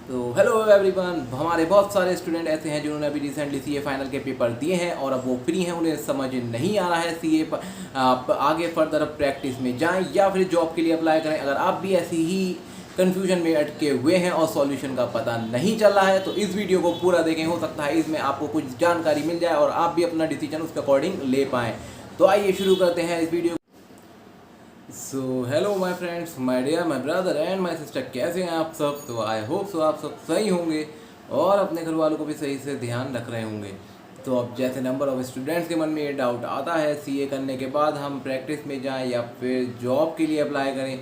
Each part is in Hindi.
तो हेलो एवरीवन, हमारे बहुत सारे स्टूडेंट ऐसे हैं जिन्होंने अभी रिसेंटली सीए फाइनल के पेपर दिए हैं और अब वो फ्री हैं, उन्हें समझ नहीं आ रहा है सीए आगे फर्दर प्रैक्टिस में जाएं या फिर जॉब के लिए अप्लाई करें। अगर आप भी ऐसी ही कन्फ्यूजन में अटके हुए हैं और सॉल्यूशन का पता नहीं चल रहा है तो इस वीडियो को पूरा देखें, हो सकता है इसमें आपको कुछ जानकारी मिल जाए और आप भी अपना डिसीजन उसके अकॉर्डिंग ले पाएँ। तो आइए शुरू करते हैं इस video. So hello my friends, my dear, my brother and my sister, कैसे हैं आप सब। तो आई होप सो आप सब सही होंगे और अपने घर वालों को भी सही से ध्यान रख रहे होंगे। तो अब जैसे नंबर ऑफ स्टूडेंट्स के मन में ये डाउट आता है सीए करने के बाद हम प्रैक्टिस में जाएं या फिर जॉब के लिए अप्लाई करें,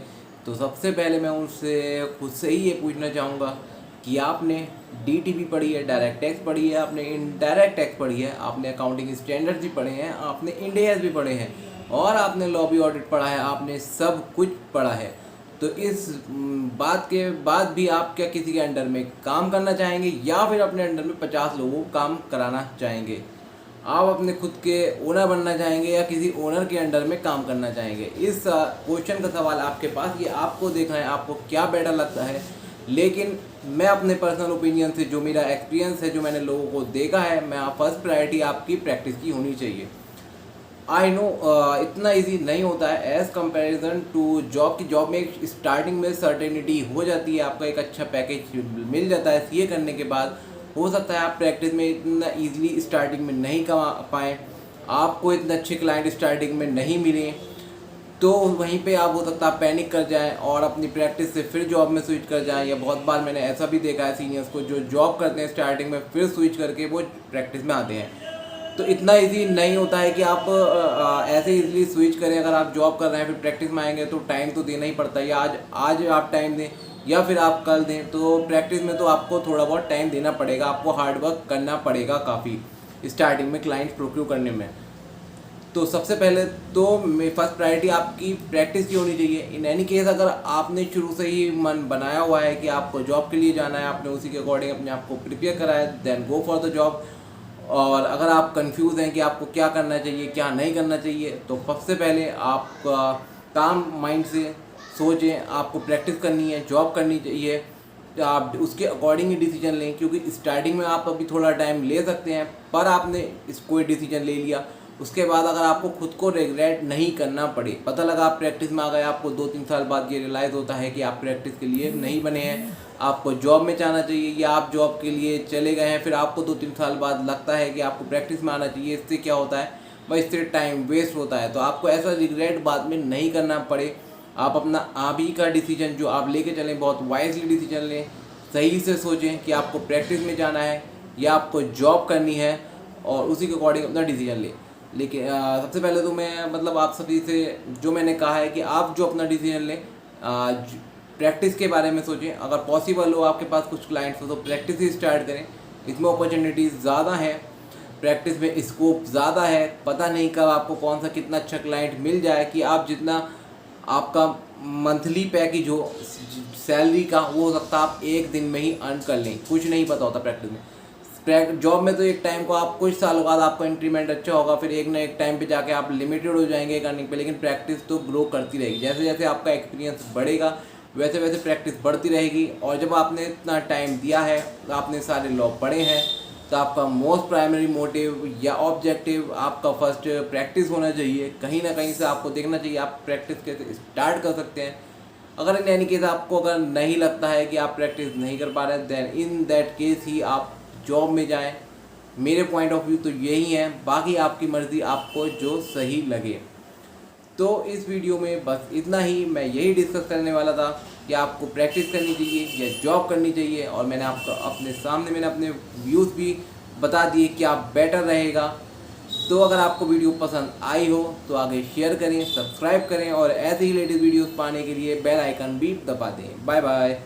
तो सबसे पहले मैं उनसे खुद से ही ये पूछना चाहूँगा कि आपने डीटीपी पढ़ी है, डायरेक्ट टैक्स पढ़ी है, आपने इनडायरेक्ट टैक्स पढ़ी है, आपने अकाउंटिंग स्टैंडर्ड्स भी पढ़े हैं, आपने इंड एस भी पढ़े हैं और आपने लॉबी ऑडिट पढ़ा है, आपने सब कुछ पढ़ा है। तो इस बात के बाद भी आप क्या किसी के अंडर में काम करना चाहेंगे या फिर अपने अंडर में 50 लोगों को काम कराना चाहेंगे? आप अपने खुद के ओनर बनना चाहेंगे या किसी ओनर के अंडर में काम करना चाहेंगे? इस क्वेश्चन का सवाल आपके पास, ये आपको देखना है आपको क्या बेटर लगता है। लेकिन मैं अपने पर्सनल ओपिनियन से, जो मेरा एक्सपीरियंस है, जो मैंने लोगों को देखा है, मैं फर्स्ट प्रायोरिटी आपकी प्रैक्टिस की होनी चाहिए। आई नो इतना इजी नहीं होता है एज़ कंपैरिजन टू जॉब की। जॉब में स्टार्टिंग में सर्टेनिटी हो जाती है, आपका एक अच्छा पैकेज मिल जाता है। सीए करने के बाद हो सकता है आप प्रैक्टिस में इतना इजीली स्टार्टिंग में नहीं कमा पाएँ, आपको इतने अच्छे क्लाइंट स्टार्टिंग में नहीं मिले, तो वहीं पे आप हो सकता है पैनिक कर जाएं और अपनी प्रैक्टिस से फिर जॉब में स्विच कर जाएं। या बहुत बार मैंने ऐसा भी देखा है सीनियर्स को जो जॉब करते हैं स्टार्टिंग में फिर स्विच करके वो प्रैक्टिस में आते हैं। तो इतना इजी नहीं होता है कि आप ऐसे इजीली स्विच करें। अगर आप जॉब कर रहे हैं फिर प्रैक्टिस में आएंगे तो टाइम तो देना ही पड़ता है। या आज आप टाइम दें या फिर आप कल दें, तो प्रैक्टिस में तो आपको थोड़ा बहुत टाइम देना पड़ेगा, आपको हार्ड वर्क करना पड़ेगा काफ़ी स्टार्टिंग में क्लाइंट प्रोक्यू करने में। तो सबसे पहले तो फर्स्ट प्रायोरिटी आपकी प्रैक्टिस की होनी चाहिए। इन एनी केस अगर आपने शुरू से ही मन बनाया हुआ है कि आपको जॉब के लिए जाना है, आपने उसी के अकॉर्डिंग अपने आप को प्रिपेयर करा है, then go for the job. और अगर आप कंफ्यूज हैं कि आपको क्या करना चाहिए क्या नहीं करना चाहिए, तो सबसे पहले आप काम माइंड से सोचें, आपको प्रैक्टिस करनी है, जॉब करनी चाहिए, तो आप उसके अकॉर्डिंग ही डिसीजन लें। क्योंकि स्टार्टिंग में आप अभी थोड़ा टाइम ले सकते हैं, पर आपने कोई डिसीजन ले लिया, उसके बाद अगर आपको खुद को रिग्रेट नहीं करना पड़े, पता लगा आप प्रैक्टिस में आ गए, आपको 2-3 साल बाद ये रियलाइज़ होता है कि आप प्रैक्टिस के लिए नहीं बने हैं, आपको जॉब में जाना चाहिए, या आप जॉब के लिए चले गए हैं फिर आपको 2-3 साल बाद लगता है कि आपको प्रैक्टिस में आना चाहिए। इससे क्या होता है भाई, इससे टाइम वेस्ट होता है। तो आपको ऐसा रिग्रेट बाद में नहीं करना पड़े, आप अपना आप ही का डिसीजन जो आप लेके चलें, बहुत वाइजली डिसीजन लें, सही से सोचें कि आपको प्रैक्टिस में जाना है या आपको जॉब करनी है और उसी के अकॉर्डिंग अपना डिसीजन लें। लेकिन सबसे पहले तो मैं आप सभी से जो मैंने कहा है कि आप जो अपना डिसीजन लें, प्रैक्टिस के बारे में सोचें। अगर पॉसिबल हो आपके पास कुछ क्लाइंट्स हो तो प्रैक्टिस ही स्टार्ट करें, इसमें अपॉर्चुनिटीज़ ज़्यादा है, प्रैक्टिस में स्कोप ज़्यादा है। पता नहीं कब आपको कौन सा कितना अच्छा क्लाइंट मिल जाए कि आप जितना आपका मंथली पैकेज हो सैलरी का, वो हो सकता है आप एक दिन में ही अर्न कर लें, कुछ नहीं पता होता प्रैक्टिस में। जॉब में तो एक टाइम को आप कुछ सालों बाद आपका इंक्रीमेंट अच्छा होगा, फिर एक ना एक टाइम पे जाके आप लिमिटेड हो जाएंगे अर्निंग पे, लेकिन प्रैक्टिस तो ग्रो करती रहेगी। जैसे जैसे आपका एक्सपीरियंस बढ़ेगा वैसे वैसे प्रैक्टिस बढ़ती रहेगी। और जब आपने इतना टाइम दिया है, आपने सारे लॉ पढ़े हैं, तो आपका मोस्ट प्राइमरी मोटिव या ऑब्जेक्टिव आपका फर्स्ट प्रैक्टिस होना चाहिए। कहीं ना कहीं से आपको देखना चाहिए आप प्रैक्टिस कैसे स्टार्ट कर सकते हैं। अगर इन एनी केस आपको अगर नहीं लगता है कि आप प्रैक्टिस नहीं कर पा रहे, देन इन दैट केस ही आप जॉब में जाएं। मेरे पॉइंट ऑफ व्यू तो यही है, बाकी आपकी मर्ज़ी, आपको जो सही लगे। तो इस वीडियो में बस इतना ही, मैं यही डिस्कस करने वाला था कि आपको प्रैक्टिस करनी चाहिए या जॉब करनी चाहिए। और मैंने आपको मैंने अपने व्यूज़ भी बता दिए क्या बेटर रहेगा। तो अगर आपको वीडियो पसंद आई हो तो आगे शेयर करें, सब्सक्राइब करें और ऐसे ही लेटेस्ट वीडियोस पाने के लिए बेल आइकन भी दबा दें। Bye bye.